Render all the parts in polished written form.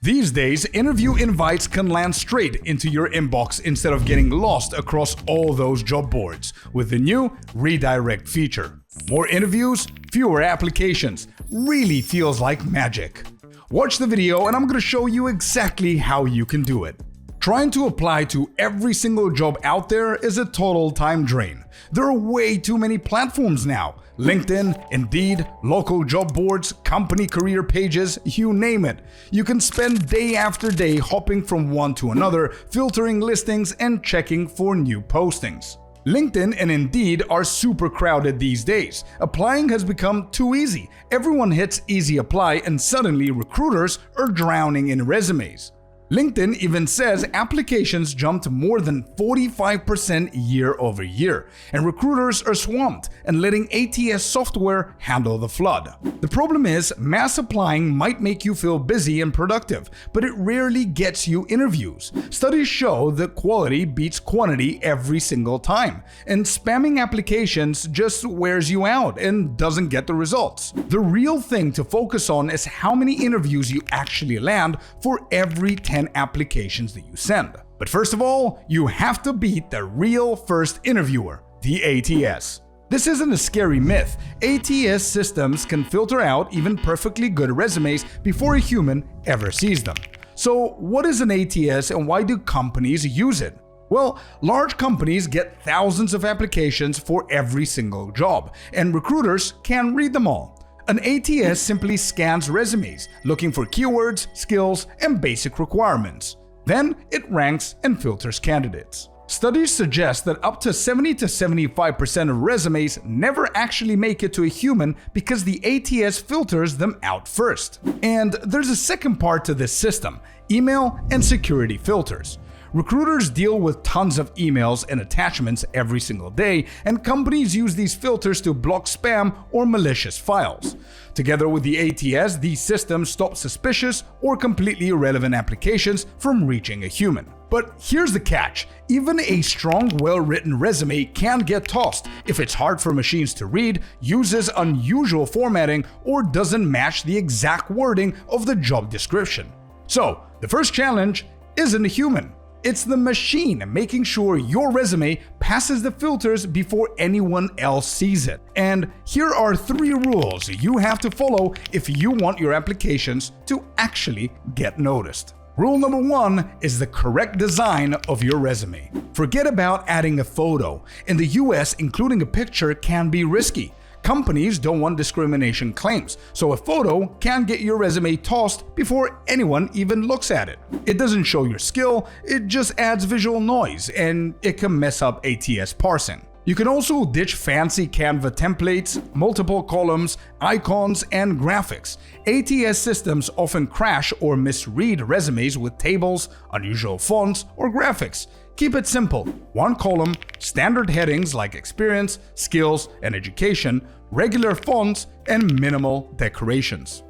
These days, interview invites can land straight into your inbox instead of getting lost across all those job boards with the new redirect feature. More interviews, fewer applications. Really feels like magic. Watch the video and I'm going to show you exactly how you can do it. Trying to apply to every single job out there is a total time drain. There are way too many platforms now. LinkedIn, Indeed, local job boards, company career pages, you name it. You can spend day after day hopping from one to another, filtering listings and checking for new postings. LinkedIn and Indeed are super crowded these days. Applying has become too easy. Everyone hits easy apply and suddenly recruiters are drowning in resumes. LinkedIn even says applications jumped more than 45% year over year, and recruiters are swamped and letting ATS software handle the flood. The problem is, mass applying might make you feel busy and productive, but it rarely gets you interviews. Studies show that quality beats quantity every single time, and spamming applications just wears you out and doesn't get the results. The real thing to focus on is how many interviews you actually land for every 10 applications that you send. But first of all, you have to beat the real first interviewer, the ATS. This isn't a scary myth. ATS systems can filter out even perfectly good resumes before a human ever sees them. So what is an ATS and why do companies use it? Well, large companies get thousands of applications for every single job, and recruiters can't read them all. An ATS simply scans resumes, looking for keywords, skills, and basic requirements. Then it ranks and filters candidates. Studies suggest that up to 70 to 75% of resumes never actually make it to a human because the ATS filters them out first. And there's a second part to this system: email and security filters. Recruiters deal with tons of emails and attachments every single day, and companies use these filters to block spam or malicious files. Together with the ATS, these systems stop suspicious or completely irrelevant applications from reaching a human. But here's the catch: even a strong, well-written resume can get tossed if it's hard for machines to read, uses unusual formatting, or doesn't match the exact wording of the job description. So, the first challenge isn't a human. It's the machine making sure your resume passes the filters before anyone else sees it. And here are 3 rules you have to follow if you want your applications to actually get noticed. Rule number 1 is the correct design of your resume. Forget about adding a photo. In the US, including a picture can be risky. Companies don't want discrimination claims, so a photo can get your resume tossed before anyone even looks at it. It doesn't show your skill, it just adds visual noise, and it can mess up ATS parsing. You can also ditch fancy Canva templates, multiple columns, icons, and graphics. ATS systems often crash or misread resumes with tables, unusual fonts, or graphics. Keep it simple: 1 column, standard headings like experience, skills, and education, regular fonts, and minimal decorations.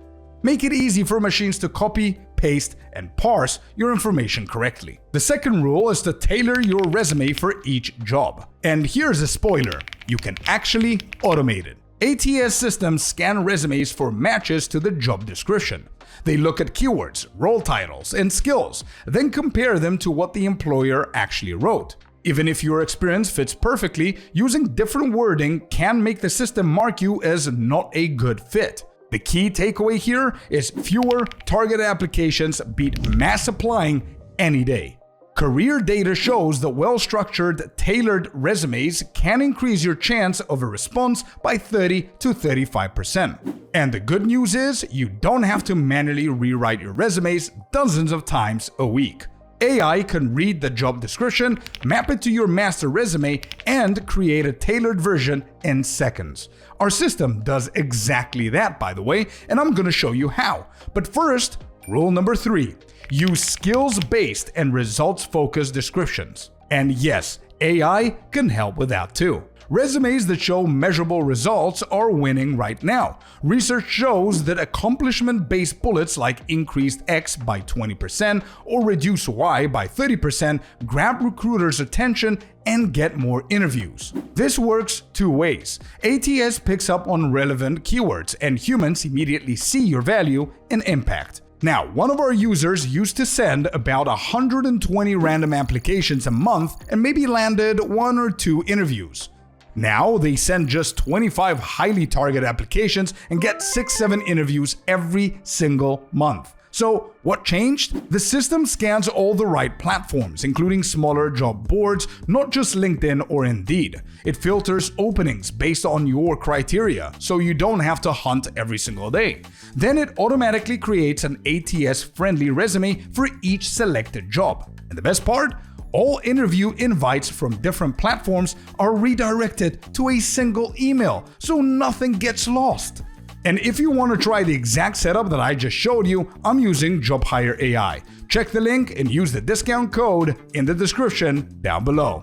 Make it easy for machines to copy, paste, and parse your information correctly. The second rule is to tailor your resume for each job. And here's a spoiler: you can actually automate it. ATS systems scan resumes for matches to the job description. They look at keywords, role titles, and skills, then compare them to what the employer actually wrote. Even if your experience fits perfectly, using different wording can make the system mark you as not a good fit. The key takeaway here is fewer targeted applications beat mass applying any day. Career data shows that well-structured, tailored resumes can increase your chance of a response by 30 to 35%. And the good news is, you don't have to manually rewrite your resumes dozens of times a week. AI can read the job description, map it to your master resume, and create a tailored version in seconds. Our system does exactly that, by the way, and I'm going to show you how. But first, rule number 3. Use skills-based and results-focused descriptions. And yes, AI can help with that too. Resumes that show measurable results are winning right now. Research shows that accomplishment-based bullets like increased X by 20% or reduce Y by 30% grab recruiters' attention and get more interviews. This works 2 ways. ATS picks up on relevant keywords, and humans immediately see your value and impact. Now, one of our users used to send about 120 random applications a month and maybe landed 1 or 2 interviews. Now, they send just 25 highly targeted applications and get 6-7 interviews every single month. So, what changed? The system scans all the right platforms, including smaller job boards, not just LinkedIn or Indeed. It filters openings based on your criteria, so you don't have to hunt every single day. Then it automatically creates an ATS-friendly resume for each selected job. And the best part? All interview invites from different platforms are redirected to a single email, so nothing gets lost. And if you want to try the exact setup that I just showed you, I'm using JobHire.AI. Check the link and use the discount code in the description down below.